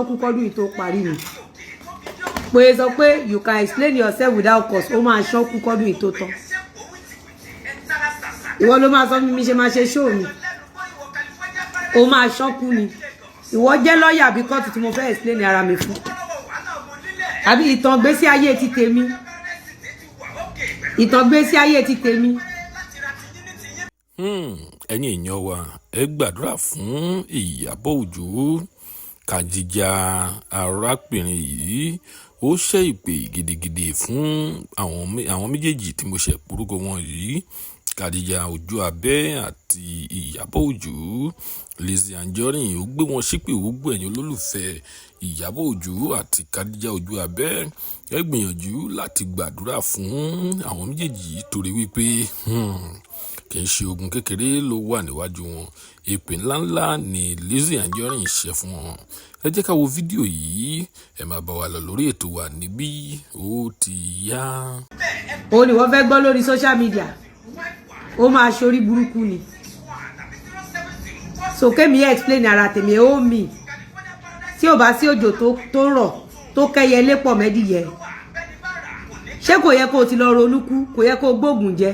kú kọ́dún yìí tó parí ni pé sọ pé you can explain yourself without cause ó máa ṣán kú kọ́dún yìí tó tán ìwọ ló máa sọ mi ṣe máa ṣe show mi ó máa ṣán kú ni ìwọ jẹ́ lọ́ọ̀yà bí kọ́ọ̀tù tí mo fẹ́ explain ara mi fún àbí ìtàn gbésí ayé ti tèmi ìtàn gbésí ayé ti tèmi. ẹ̀yin èèyàn wa ẹ gbàdúrà fún Ìyábọ̀ Òjó Kàdíjà arábìnrin yìí ó ṣe ìpè gidigidi fún àwọn méjèèjì tí mo ṣe porúkọ wọn yìí Kàdíjà Ojú-Abẹ́ àti Ìyábọ̀ Òjó. Lizzy Anjorin ó gbé wọn ṣépè gbogbo ẹ̀yin olólùfẹ́ Ìyábọ̀ Òjó àti Kàdíjà Ojú-Abẹ́ ẹ gbìyànjú láti gbàdúrà fún àwọn méjèèjì torí wípé kì í ṣe ogun kékeré ló wà níwájú wọn èpè ńláńlá ni Lizzy Anjorin ṣe fún wọn. Ẹ jẹ́ ká wo fídíò yìí ẹ máa bá wa lọ lórí ètò wa níbí ó ti yá. ó ní wọ́n fẹ́ gbọ́ lórí social media ó máa ṣorí burúkú ni so kémi explain ara tèmi ó mi tí ò bá sí òjò tó rọ̀ tó kẹ́yẹ lépọ̀ mẹ́dìyẹ ṣé kò yẹ kó o ti lọ ronúkú kò yẹ kó o gbóògùn jẹ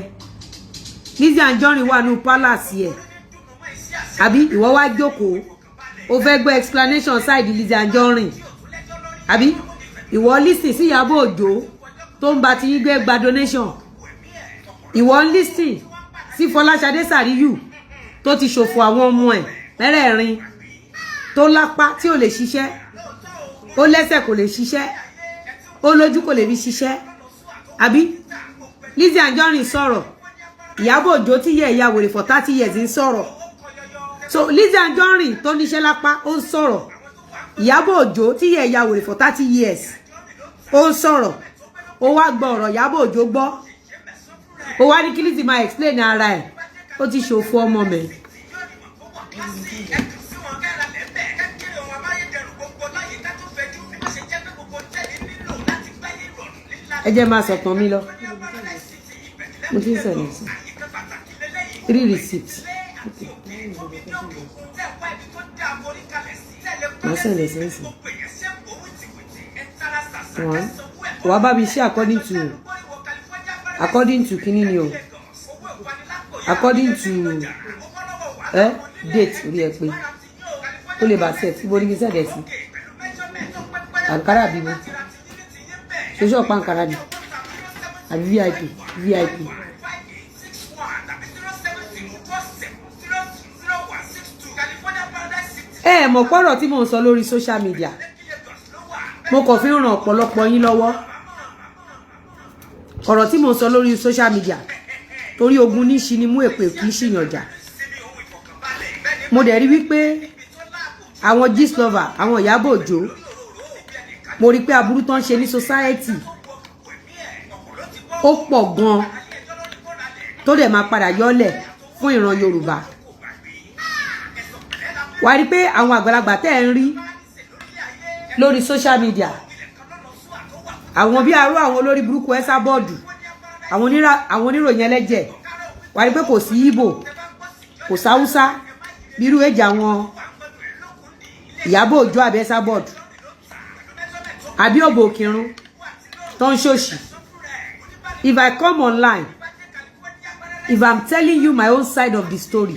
Lizzy Anjorin wà ní palace ẹ̀ àbí ìwọ wá jókòó o fẹ́ gbọ́ explanation side Lizzy Anjorin àbí ìwọ listen sí Ìyábọ̀ Òjó tó ń bá ti yín gbé gba donation ìwọ listen sí Fọláṣadé Sàríyù tó ti ṣòfò àwọn ọmọ ẹ̀ mẹ́rẹ̀ẹ̀rin tó lápá tí ò lè ṣiṣẹ́ ó lẹ́sẹ̀ kò lè ṣiṣẹ́ ó lójú kò lè fi ṣiṣẹ́ àbí Lizzy Anjorin sọ̀rọ̀ Ìyábọ̀ Òjó tí yẹ ìyá wèrè for 30 years ń sọ̀rọ̀ so Lizzy Anjorin tó níṣẹ́ lápá ó ń sọ̀rọ̀ Ìyábọ̀ Òjó tí yẹ ìyá wèrè for 30 years ó ń sọ̀rọ̀ ó wá gbọ́ ọ̀rọ̀ Ìyábọ̀ Òjó gbọ́ ó wá ní kí Lizzy máa explain ara ẹ̀ ó ti ṣòfò ọmọ mẹ́. ẹ jẹ́ máa sọ̀tàn mi lọ mo ti ń sẹ̀lẹ̀ sí 3 receipts máa sẹ̀lẹ̀ sí 1 wàá bá mi ṣe according to kíní ni o according to date orí ẹ pé ó lè bá set ibo ní kí sẹ̀lẹ̀ sí àǹkárá bíbó ṣoṣo ọ̀pá àǹkárá ni àbí vip mọ̀ pọ́rọ̀ tí mò ń sọ lórí social media mo kàn fi ń ràn ọ̀pọ̀lọpọ̀ yín lọ́wọ́ ọ̀rọ̀ tí mò ń sọ lórí social media torí ogun ní ṣi ni mú èpè kì í ṣìyànjà mo dẹ̀ rí wípé àwọn Gistlover àwọn Ìyábọ̀ Òjó mo rí pé aburú tó ń ṣe ní society ó pọ̀ gan tó dẹ̀ máa padà yọ́lẹ̀ fún ìran Yorùbá wà rí pé àwọn àgbàlagbà tẹ́ ń rí lórí social media àwọn bí arú àwọn olórí burúkú ẹ́sà bọ́ọ̀dù àwọn oníròyìn ẹlẹ́jẹ̀ wà rí pé kò sí Ìgbò kò sáúsá bírú èjì àwọn Ìyábọ̀ Òjó àbí ẹ́sà bọ́ọ̀dù àbí Òbò Òkìrun tó ń ṣòṣì. If I come online, if I'm telling you my own side of the story,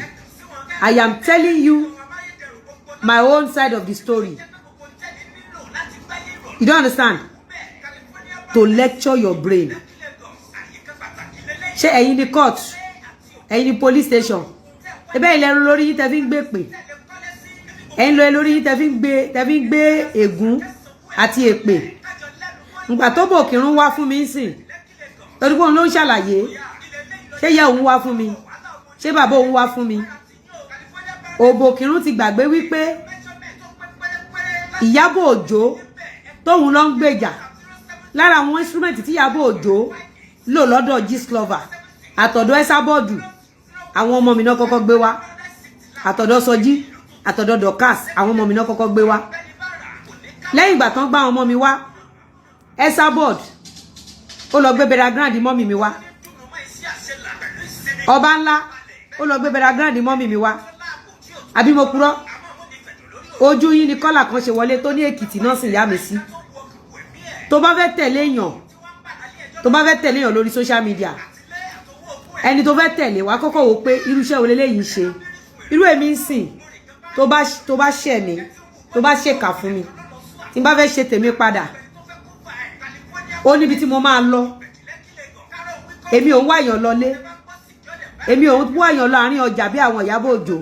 I am telling you my own side of the story. You don't understand? To lecture your brain. Ṣé ẹ̀yin ní court, ẹ̀yin ní police station. Ebe ilẹ̀ lórí yín tẹ́ fi ń gbé pè. Ẹ̀yin lọ lórí yín tẹ́ fi ń gbé ègún àti èpè. Nígbà tó Òbò Òkìrun wá fún mi nsìn. Torí pé òun ló ń ṣàlàyé. Ṣé ìyá òun wá fún mi? Ṣé bàbá òun wá fún mi? Òbò Òkìrun ti gbàgbé wípé Ìyábọ̀ Òjó tóun ló ń gbèjà lára àwọn instrument tí Ìyábọ̀ Òjó lò lọ́dọ̀ Gistlover àtọ̀dọ̀ ẹ́sà bọ́ọ̀dù àwọn ọmọ mi náà kọ́kọ́ gbé wá àtọ̀dọ̀ Sọjí àtọ̀dọ̀ Dorcas àwọn ọmọ mi náà kọ́kọ́ gbé wá lẹ́yìn ìgbà tán gbá àwọn ọmọ mi wá ẹ́sà bọ́ọ̀dù ó lọ gbé bẹ̀rẹ̀ grand mọ́mì mi wá ọba ńlá ó lọ gbé bẹ̀rẹ̀ grand mọ́mì mi wá àbí mo purọ́ ojú yín ni kọ́là kan ṣe wọlé tó ní Èkìtì náà sì yá mi sí tó bá fẹ́ tẹ̀lé èèyàn lórí social media ẹni tó fẹ́ tẹ̀lé wá kọ́kọ́ wò pé irú iṣẹ́ wo leléyìí ṣe irú èmi ń sìn tó bá ṣẹ̀ mí tó bá ṣèkà fún mi tí n bá fẹ́ ṣe tèmi padà ó níbi tí mo máa lọ èmi ò ń wáyàn lọlé èmi ò ń wáyàn láàrin ọjà bí àwọn Ìyábọ̀ Òjó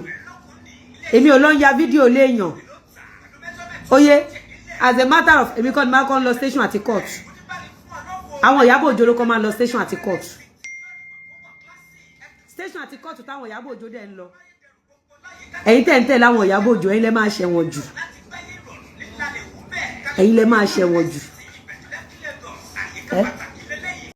èmi ò lọ ń ya fídíò léèyàn oye as a matter of èmi kọ́ ni máa kọ́ ń lọ station àti court àwọn Ìyábọ̀ Òjó ló kọ́ máa ń lọ station àti court táwọn Ìyábọ̀ Òjó dẹ̀ ń lọ ẹ̀yin tẹ̀ ń tẹ̀ láwọn Ìyábọ̀ Òjó ẹ̀yin lẹ máa ṣẹ̀wọ̀n jù ẹ̀yin lẹ máa ṣẹ̀wọ̀n jù